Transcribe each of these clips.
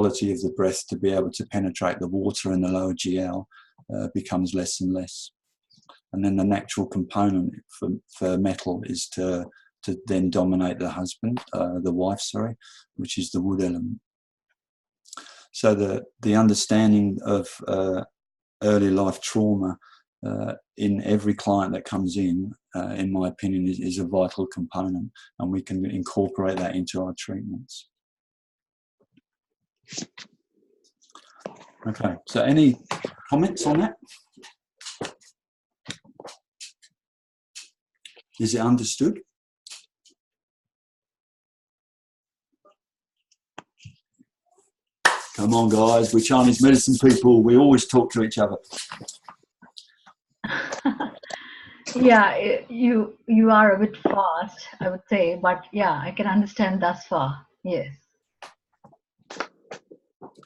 quality of the breath to be able to penetrate the water in the lower GL becomes less and less. And then the natural component for metal is to then dominate the wife, which is the wood element. So the understanding of early life trauma in every client that comes in my opinion, is a vital component, and we can incorporate that into our treatments. Okay, so any comments on that? Is it understood? Come on, guys, we're Chinese medicine people. We always talk to each other. Yeah, you are a bit fast, I would say, but yeah, I can understand thus far. Yes.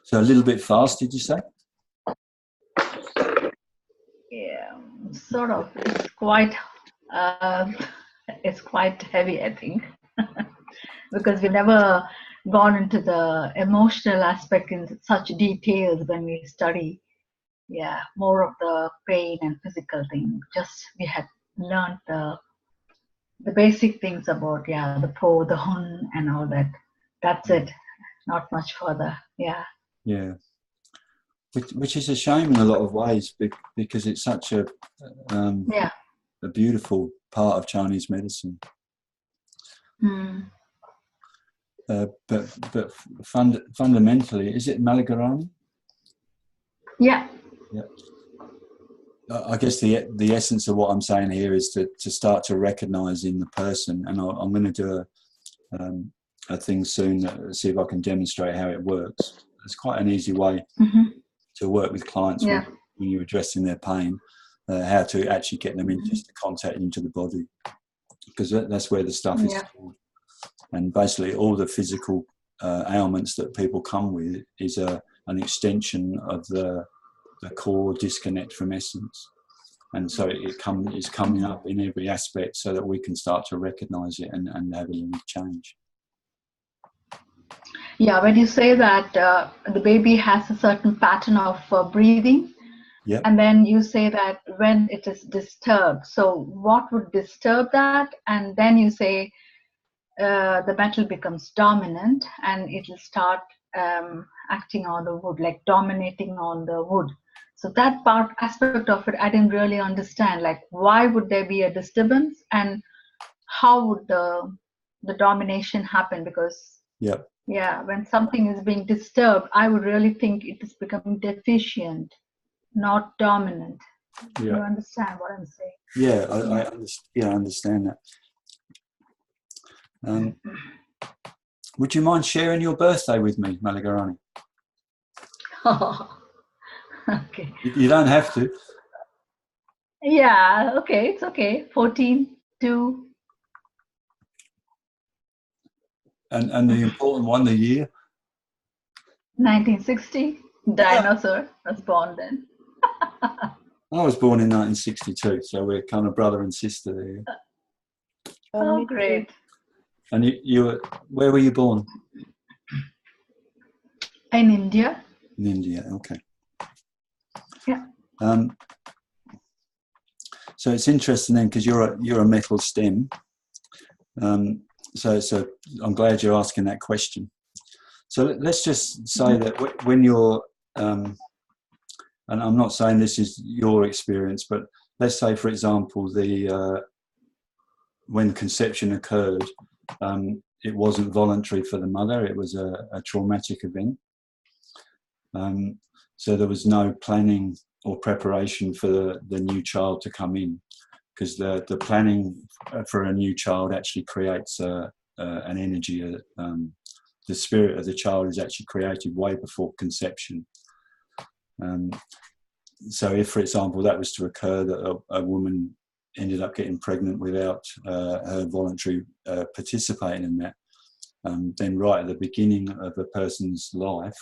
So a little bit fast, did you say? Yeah, sort of. It's quite heavy, I think, because we've never gone into the emotional aspect in such details when we study. Yeah, more of the pain and physical thing. Just we had learned the basic things about the po, the hun, and all that. That's it. Not much further. Yeah. Yeah. Which is a shame in a lot of ways, because it's such a beautiful part of Chinese medicine. Mm. But fundamentally, is it Malligarani? Yeah. Yeah. I guess the essence of what I'm saying here is to start to recognise in the person, and I'm going to do a thing soon, see if I can demonstrate how it works. It's quite an easy way to work with clients when you're addressing their pain, how to actually get them into contact into the body, because that's where the stuff is stored. And basically all the physical ailments that people come with is an extension of the core disconnect from essence. And so it's coming up in every aspect so that we can start to recognise it and have a unique change. Yeah, when you say that the baby has a certain pattern of breathing, and then you say that when it is disturbed, so what would disturb that? And then you say the metal becomes dominant and it will start acting on the wood, like dominating on the wood. So that aspect of it, I didn't really understand. Like, why would there be a disturbance, and how would the domination happen? Because when something is being disturbed, I would really think it is becoming deficient, not dominant. You understand what I'm saying? Yeah, I understand that. Would you mind sharing your birthday with me, Malligarani? Okay. You don't have to. Yeah, okay, it's okay. 14/2. And the important one, the year? 1960. Dinosaur was born then. I was born in 1962, so we're kind of brother and sister there. Oh, great. And where were you born? In India. In India, okay. Yeah. So it's interesting then, because you're a metal stem. So I'm glad you're asking that question. So let's just say that when you're, and I'm not saying this is your experience, but let's say, for example, when conception occurred, it wasn't voluntary for the mother. It was a traumatic event. So there was no planning or preparation for the new child to come in, because the planning for a new child actually creates an energy. The spirit of the child is actually created way before conception. So if, for example, that was to occur, that a woman ended up getting pregnant without her voluntary participating in that, then right at the beginning of a person's life,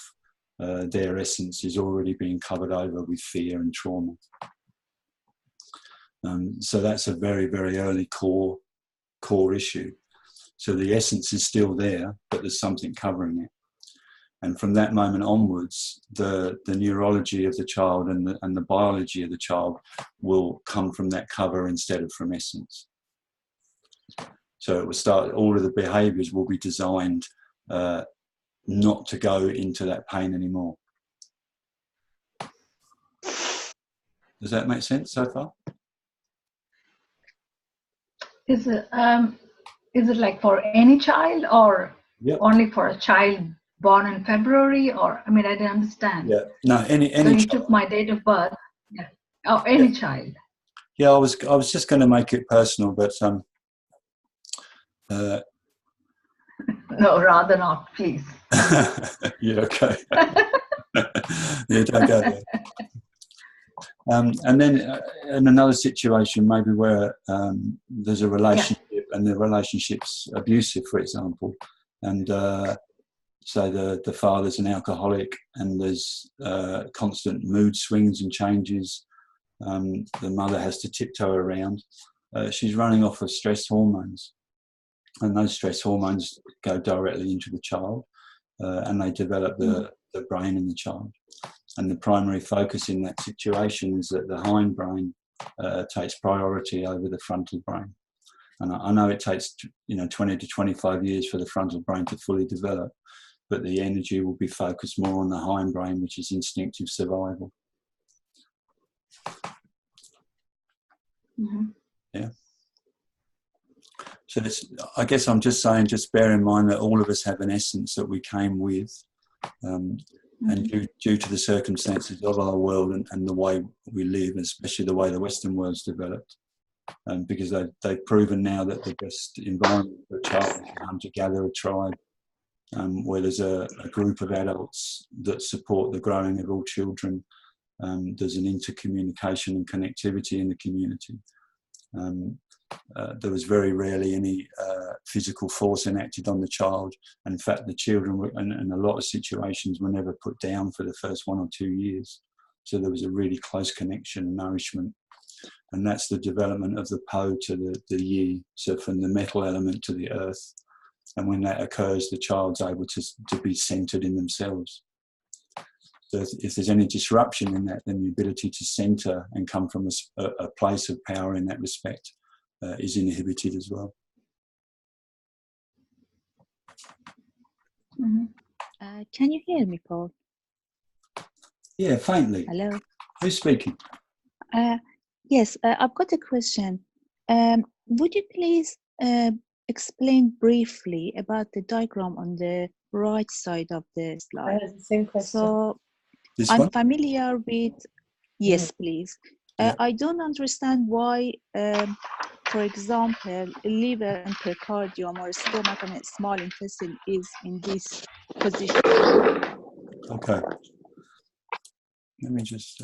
their essence is already being covered over with fear and trauma. So that's a very, very early core issue. So the essence is still there, but there's something covering it. And from that moment onwards, the neurology of the child and the biology of the child will come from that cover instead of from essence. So it will start, all of the behaviours will be designed not to go into that pain anymore. Does that make sense so far? Is it like for any child, or only for a child born in February? Or, I mean, I didn't understand. Yeah, no, any so you child. took my date of birth. Yeah. Oh, any child. Yeah, I was just going to make it personal, but no, rather not, please. Yeah, okay. Yeah, don't go there. And then in another situation, maybe where there's a relationship and the relationship's abusive, for example, and so the father's an alcoholic and there's constant mood swings and changes. The mother has to tiptoe around. She's running off of stress hormones, and those stress hormones go directly into the child, and they develop the brain in the child. And the primary focus in that situation is that the hindbrain takes priority over the frontal brain. And I know it takes 20 to 25 years for the frontal brain to fully develop, but the energy will be focused more on the hindbrain, which is instinctive survival. Mm-hmm. Yeah. So I guess I'm just saying, just bear in mind that all of us have an essence that we came with. And due to the circumstances of our world and the way we live, especially the way the Western world's developed, because they've proven now that the best environment for a child is a hunter-gatherer tribe, where there's a group of adults that support the growing of all children. There's an intercommunication and connectivity in the community. There was very rarely any physical force enacted on the child. And in fact, the children were, in a lot of situations, were never put down for the first 1 or 2 years. So there was a really close connection and nourishment. And that's the development of the Po to the Yi, so from the metal element to the earth. And when that occurs, the child's able to be centered in themselves. So if there's any disruption in that, then the ability to center and come from a place of power in that respect is inhibited as well. Mm-hmm. Can you hear me, Paul? Yeah, faintly. Hello. Who's speaking? Yes, I've got a question. Would you please explain briefly about the diagram on the right side of the slide? The same question. So This I'm one? familiar with, yes, please. I don't understand why, for example, liver and pericardium or stomach and small intestine is in this position. Okay. Let me just...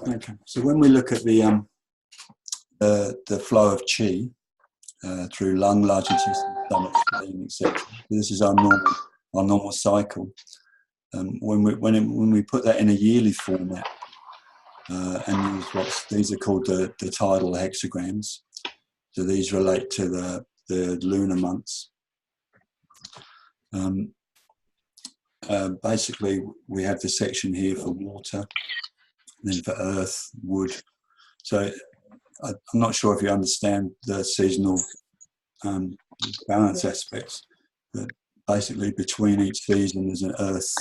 Okay, so when we look at the flow of qi through lung, large intestine, stomach, spleen, etc., this is our normal cycle. When we put that in a yearly format and use these are called the tidal hexagrams. So these relate to the lunar months. Basically, we have the section here for water, then for earth, wood. So I'm not sure if you understand the seasonal balance aspects, but basically between each season there's an earth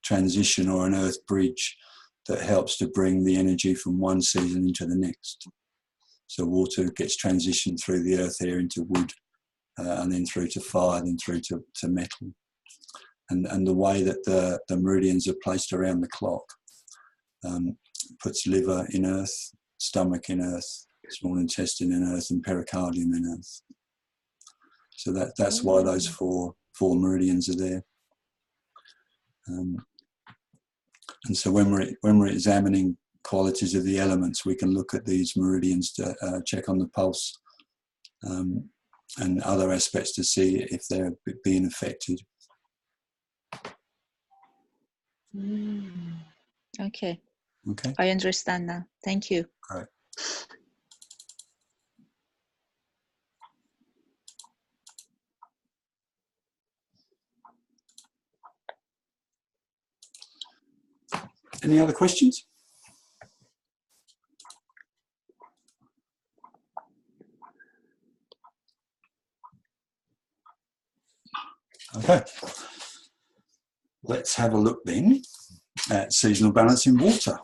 transition or an earth bridge that helps to bring the energy from one season into the next. So water gets transitioned through the earth here into wood, and then through to fire, then through to metal. And the way that the meridians are placed around the clock puts liver in earth, stomach in earth, small intestine in earth, and pericardium in earth. So that's why those four meridians are there. And so when we're examining qualities of the elements, we can look at these meridians to check on the pulse and other aspects to see if they're being affected. Okay. Okay. I understand now. Thank you. Right. Any other questions? Okay. Let's have a look then at seasonal balance in water.